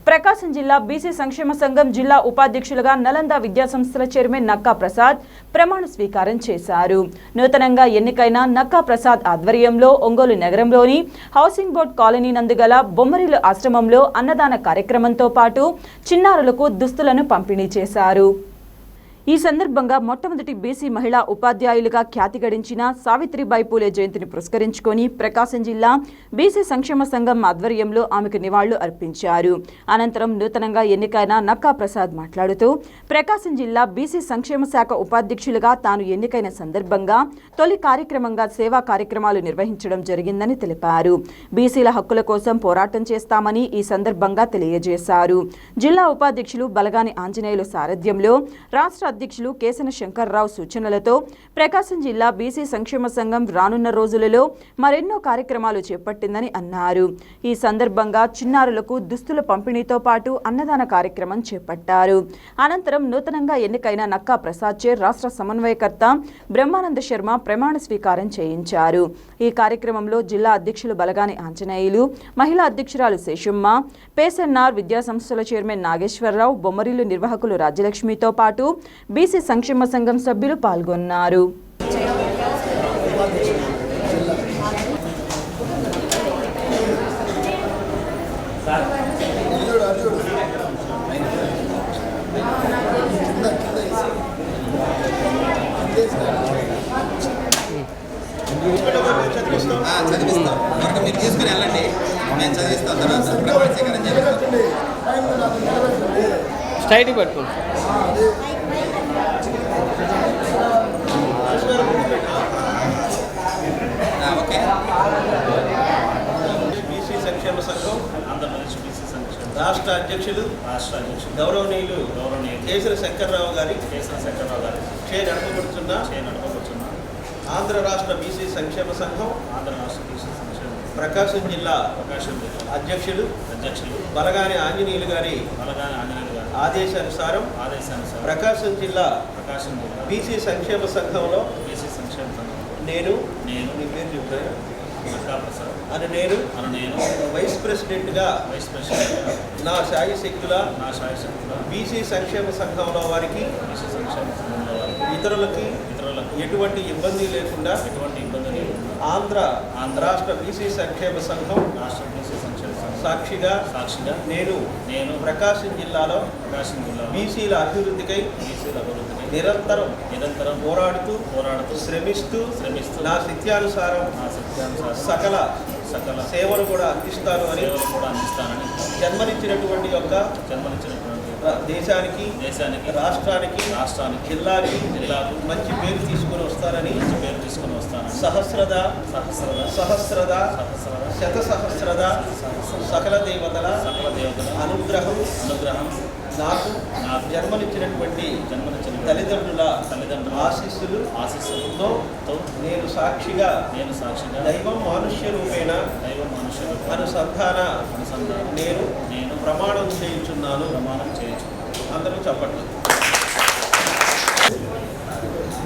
ప్రకాశం జిల్లా బీసీ సంక్షేమ సంఘం జిల్లా ఉపాధ్యక్షులుగా నలంద విద్యాసంస్థల చైర్మన్ నక్కా ప్రసాద్ ప్రమాణ స్వీకారం చేశారు. నూతనంగా ఎన్నికైన నక్కా ప్రసాద్ ఆధ్వర్యంలో ఒంగోలు నగరంలోని హౌసింగ్ బోర్డ్ కాలనీ నందుగల బొమ్మరిలు ఆశ్రమంలో అన్నదాన కార్యక్రమంతో పాటు చిన్నారులకు దుస్తులను పంపిణీ చేశారు. ఈ సందర్భంగా మొట్టమొదటి బీసీ మహిళా ఉపాధ్యాయులుగా ఖ్యాతి గడించిన సావిత్రిబాయి పూలే జయంతిని పురస్కరించుకొని ప్రకాశం జిల్లా బీసీ సంక్షేమ సంఘం ఆధ్వర్యంలో ఆమెకు నివాళులు అర్పించారు. అనంతరం నూతనంగా ఎన్నికైన నక్కా ప్రసాద్ మాట్లాడుతూ ప్రకాశం జిల్లా బీసీ సంక్షేమ శాఖ ఉపాధ్యక్షులుగా తాను ఎన్నికైన సందర్భంగా తొలి కార్యక్రమంగా సేవా కార్యక్రమాలు నిర్వహించడం జరిగిందని తెలిపారు. బీసీల హక్కుల కోసం పోరాటం చేస్తామని ఈ సందర్భంగా తెలియజేశారు. జిల్లా ఉపాధ్యక్షులు బలగాని ఆంజనేయులు సారథ్యంలో రాష్ట్ర అధ్యక్షులు కేసన శంకర్రావు సూచనలతో ప్రకాశం జిల్లా బీసీ సంక్షేమ సంఘం రానున్న రోజులలో మరెన్నో కార్యక్రమాలు చేపట్టిందని అన్నారు. ఈ సందర్భంగా చిన్నారులకు దుస్తుల పంపిణీతో పాటు అన్నదాన కార్యక్రమం చేపట్టారు. అనంతరం నూతనంగా ఎన్నికైన నక్కా ప్రసాద్ చే రాష్ట్ర సమన్వయకర్త బ్రహ్మానంద శర్మ ప్రమాణ స్వీకారం చేయించారు. ఈ కార్యక్రమంలో జిల్లా అధ్యక్షులు బలగాని ఆంజనేయులు, మహిళా అధ్యక్షురాలు శేషమ్మ, పేసెన్నార్ విద్యాసంస్థల చైర్మన్ నాగేశ్వరరావు, బొమ్మరిల్లు నిర్వాహకులు రాజ్యలక్ష్మితో పాటు బీసీ సంక్షేమ సంఘం సభ్యులు పాల్గొన్నారు. స్ట్రైట్ పట్టుకోండి. బీసీ సంక్షేమ సంఘం ఆంధ్రప్రదేశ్ బీసీ సంక్షేమ రాష్ట్ర అధ్యక్షులు గౌరవనీయులు కేసన శంకర్రావు గారి చే నడపబడుతున్న ఆంధ్ర రాష్ట్ర బీసీ సంక్షేమ సంఘం ప్రకాశం జిల్లా అధ్యక్షులు బలగాని ఆంజనేయులు గారి ఆదేశానుసారం ప్రకాశం జిల్లా బీసీ సంక్షేమ సంఘంలో నేను మీ పేరు చెప్పాను అని నేను వైస్ ప్రెసిడెంట్గా నా శాయశక్తుల బీసీ సంక్షేమ సంఘంలో వారికి ఇతరులకి ఎటువంటి ఇబ్బంది లేకుండా ఆంధ్ర రాష్ట్ర బీసీ సంక్షేమ సంఘం సాక్షిగా నేను ప్రకాశం జిల్లాలో బీసీల అభివృద్ధికై నిరంతరం పోరాడుతూ శ్రమిస్తూ నా శక్త్యానుసారం సకల సేవలు కూడా అందిస్తాను అని జన్మనిచ్చినటువంటి యొక్క దేశానికి రాష్ట్రానికి జిల్లాకు మంచి పేరు తీసుకొని వస్తానని సహస్రద శత సహస్రద సకల దేవతల అనుగ్రహం నాకు జన్మనిచ్చినటువంటి తల్లిదండ్రుల ఆశీస్సులతో నేను సాక్షిగా దైవం మానుష్య రూపేణ అనుసంధాన నేను ప్రమాణం చేయించున్నాను. అందరూ చెప్పండి.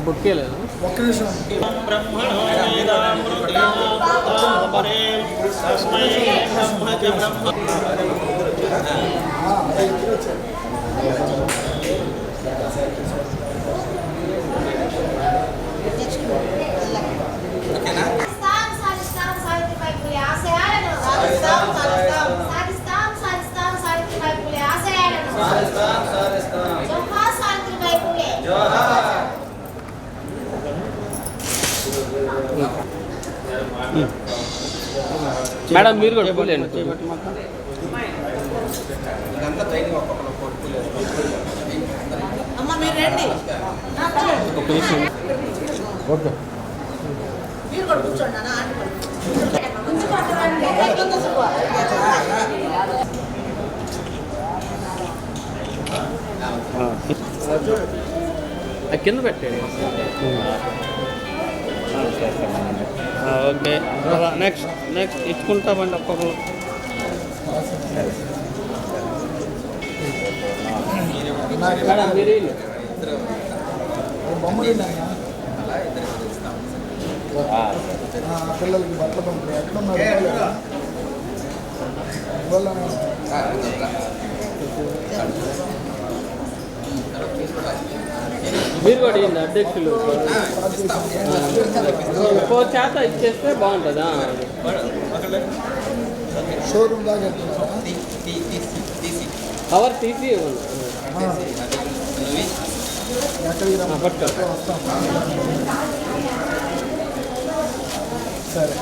బుక్కేలేదు ఒక్క నిమిషం. బ్రహ్మణో వేదామృతమపరే తస్మై బ్రహ్మజ బ్రహ్మ. మేడం మీరు కూడా పూలేండి. కింద పెట్టండి. ఓకే నెక్స్ట్ ఇచ్చుకుంటామండి ఒక్కొక్కరు. పిల్లలకి బట్టలు పంపిణీ ఎట్లున్నారు? మీరు కూడా ఇవ్వండి అధ్యక్షులు. 4 శాతం ఇచ్చేస్తే బాగుంటుందా? షోరూమ్ దాకా కవర్ తీసి ఇవ్వండి. పట్టుకో. సరే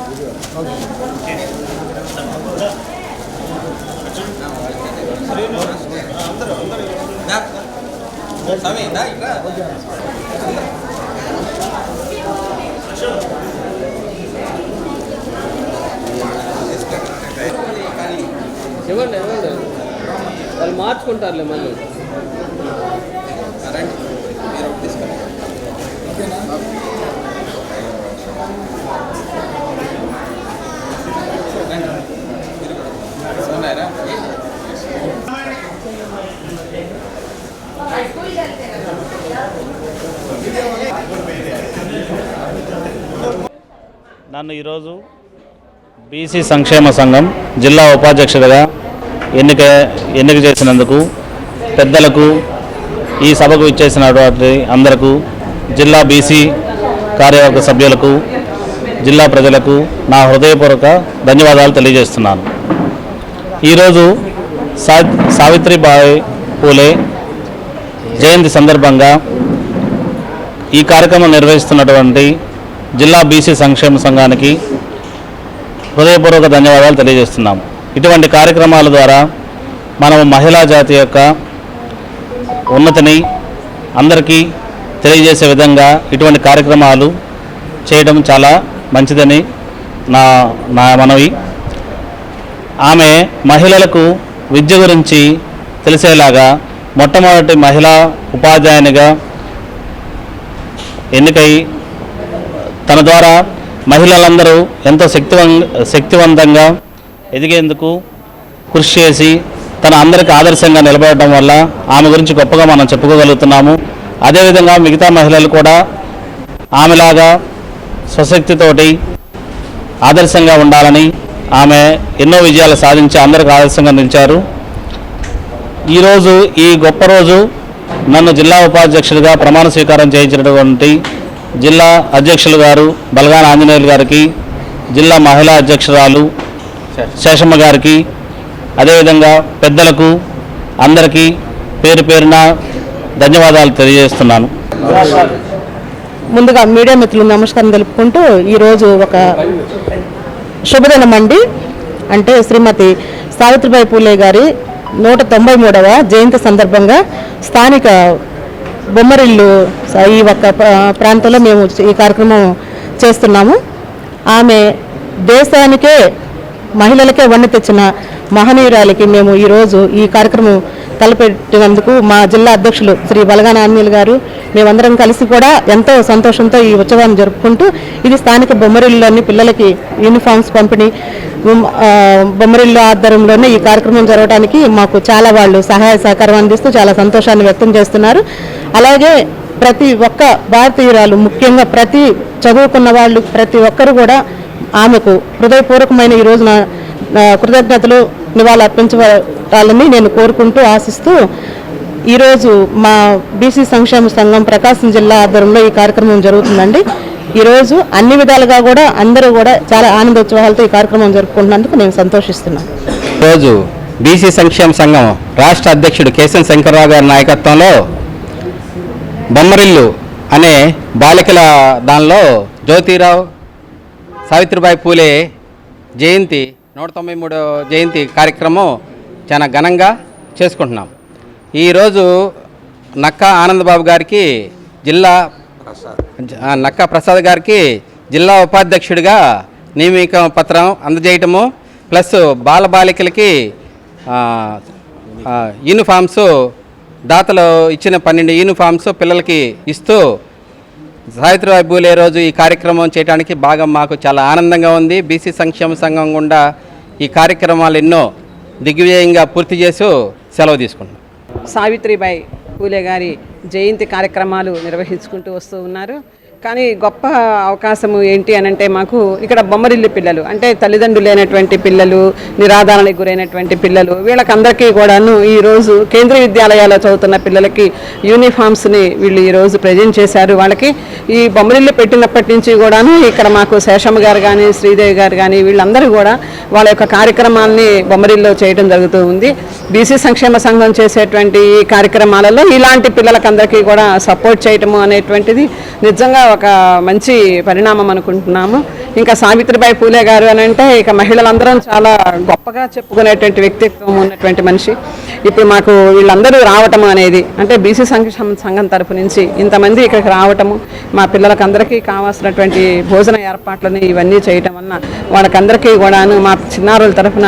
ఇవ్వండి ఇవ్వండి, వాళ్ళు మార్చుకుంటారులే మళ్ళీ. నన్ను ఈరోజు బీసీ సంక్షేమ సంఘం జిల్లా ఉపాధ్యక్షుడిగా ఎన్నిక చేసినందుకు పెద్దలకు, ఈ సభకు ఇచ్చేసినటువంటి అందరకు, జిల్లా బీసీ కార్యవర్గ సభ్యులకు, జిల్లా ప్రజలకు నా హృదయపూర్వక ధన్యవాదాలు తెలియజేస్తున్నాను. ఈరోజు సావిత్రిబాయి పూలే జయంతి సందర్భంగా ఈ కార్యక్రమం నిర్వహిస్తున్నటువంటి జిల్లా బీసీ సంక్షేమ సంఘానికి హృదయపూర్వక ధన్యవాదాలు తెలియజేస్తున్నాం. ఇటువంటి కార్యక్రమాల ద్వారా మనం మహిళా జాతి యొక్క ఉన్నతిని అందరికీ తెలియజేసే విధంగా ఇటువంటి కార్యక్రమాలు చేయడం చాలా మంచిదని నా మనవి. ఆమె మహిళలకు విద్య గురించి తెలిసేలాగా మొట్టమొదటి మహిళా ఉపాధ్యాయునిగా ఎన్నికై తన ద్వారా మహిళలందరూ ఎంతో శక్తివంతంగా ఎదిగేందుకు కృషి చేసి తన అందరికీ ఆదర్శంగా నిలబడటం వల్ల ఆమె గురించి గొప్పగా మనం చెప్పుకోగలుగుతున్నాము. అదేవిధంగా మిగతా మహిళలు కూడా ఆమెలాగా స్వశక్తితోటి ఆదర్శంగా ఉండాలని ఆమె ఎన్నో విజయాలు సాధించి అందరికీ ఆదర్శంగా నిలిచారు. ఈరోజు ఈ గొప్ప రోజు నన్ను జిల్లా ఉపాధ్యక్షుడిగా ప్రమాణ స్వీకారం చేయించినటువంటి జిల్లా అధ్యక్షులు గారు బలగాన ఆంజనేయులు గారికి, జిల్లా మహిళా అధ్యక్షురాలు శేషమ్మ గారికి, అదేవిధంగా పెద్దలకు అందరికీ పేరు పేరున ధన్యవాదాలు తెలియజేస్తున్నాను. ముందుగా మీడియా మిత్రులు నమస్కారం తెలుపుకుంటూ ఈరోజు ఒక శుభదినం అండి. అంటే శ్రీమతి సావిత్రిబాయి పూలే గారి 193వ జయంతి సందర్భంగా స్థానిక బొమ్మరిల్లు ఈ ఒక్క ప్రాంతంలో మేము ఈ కార్యక్రమం చేస్తున్నాము. ఆమె దేశానికే మహిళలకే వన్నె తెచ్చిన మహనీయురాలికి మేము ఈరోజు ఈ కార్యక్రమం తలపెట్టినందుకు మా జిల్లా అధ్యక్షులు శ్రీ బలగాన ఆంజనేయులు గారు మేమందరం కలిసి కూడా ఎంతో సంతోషంతో ఈ ఉత్సవాన్ని జరుపుకుంటూ ఇది స్థానిక బొమ్మరిల్లులోని పిల్లలకి యూనిఫామ్స్ పంపిణీ బొమ్మరిల్లు ఆధ్వర్యంలోనే ఈ కార్యక్రమం జరగడానికి మాకు చాలా వాళ్ళు సహాయ సహకారం అందిస్తూ చాలా సంతోషాన్ని వ్యక్తం చేస్తున్నారు. అలాగే ప్రతి ఒక్క భారతీయురాలు, ముఖ్యంగా ప్రతి చదువుకున్న వాళ్ళు ప్రతి ఒక్కరు కూడా ఆమెకు హృదయపూర్వకమైన ఈ రోజున కృతజ్ఞతలు నివాళులు అర్పించాలని నేను కోరుకుంటూ ఆశిస్తూ ఈరోజు మా బీసీ సంక్షేమ సంఘం ప్రకాశం జిల్లా ఆధ్వర్యంలో ఈ కార్యక్రమం జరుగుతుందండి. ఈరోజు అన్ని విధాలుగా కూడా అందరూ కూడా చాలా ఆనందోత్సవాలతో ఈ కార్యక్రమం జరుపుకుంటున్నందుకు నేను సంతోషిస్తున్నాను. ఈరోజు బీసీ సంక్షేమ సంఘం రాష్ట్ర అధ్యక్షుడు కేశవ శంకర్రావు గారి నాయకత్వంలో బొమ్మరిల్లు అనే బాలికల దానిలో జ్యోతిరావు సావిత్రిబాయి పూలే జయంతి 193వ జయంతి కార్యక్రమం చాలా ఘనంగా చేసుకుంటున్నాం. ఈరోజు నక్కా ఆనందబాబు గారికి నక్కా ప్రసాద్ గారికి జిల్లా ఉపాధ్యక్షుడిగా నియామక పత్రం అందజేయటము, ప్లస్ బాలబాలికలకి యూనిఫామ్స్ దాతలు ఇచ్చిన 12 యూనిఫామ్స్ పిల్లలకి ఇస్తూ సావిత్రిబాయి పూలే రోజు ఈ కార్యక్రమం చేయడానికి బాగా మాకు చాలా ఆనందంగా ఉంది. బీసీ సంక్షేమ సంఘం గుండా ఈ కార్యక్రమాలు ఎన్నో దిగ్విజయంగా పూర్తి చేసి సెలవు తీసుకుంటున్నాం. సావిత్రిబాయి పూలే గారి జయంతి కార్యక్రమాలు నిర్వహించుకుంటూ వస్తూ ఉన్నారు. కానీ గొప్ప అవకాశం ఏంటి అని అంటే మాకు ఇక్కడ బొమ్మరిల్లు పిల్లలు అంటే తల్లిదండ్రులు లేనటువంటి పిల్లలు, నిరాధారణకు గురైనటువంటి పిల్లలు, వీళ్ళకందరికీ కూడాను ఈరోజు కేంద్రీయ విద్యాలయాల్లో చదువుతున్న పిల్లలకి యూనిఫామ్స్ని వీళ్ళు ఈరోజు ప్రజెంట్ చేశారు. వాళ్ళకి ఈ బొమ్మరిల్లు పెట్టినప్పటి నుంచి కూడాను ఇక్కడ మాకు శేషమ్మ గారు కానీ, శ్రీదేవి గారు కానీ వీళ్ళందరూ కూడా వాళ్ళ యొక్క కార్యక్రమాలని బొమ్మరిల్లో చేయడం జరుగుతూ ఉంది. బీసీ సంక్షేమ సంఘం చేసేటువంటి ఈ కార్యక్రమాలలో ఇలాంటి పిల్లలకందరికీ కూడా సపోర్ట్ చేయటము అనేటువంటిది నిజంగా ఒక మంచి పరిణామం అనుకుంటున్నాము. ఇంకా సావిత్రిబాయి పూలే గారు అని అంటే ఇక మహిళలందరం చాలా గొప్పగా చెప్పుకునేటువంటి వ్యక్తిత్వం ఉన్నటువంటి మనిషి. ఇప్పుడు మాకు వీళ్ళందరూ రావటము అనేది అంటే బీసీ సంక్షేమ సంఘం తరపు నుంచి ఇంతమంది ఇక్కడికి రావటము, మా పిల్లలకందరికీ కావాల్సినటువంటి భోజన ఏర్పాట్లని ఇవన్నీ చేయటం వలన వాళ్ళకందరికీ కూడాను మా చిన్నారుల తరఫున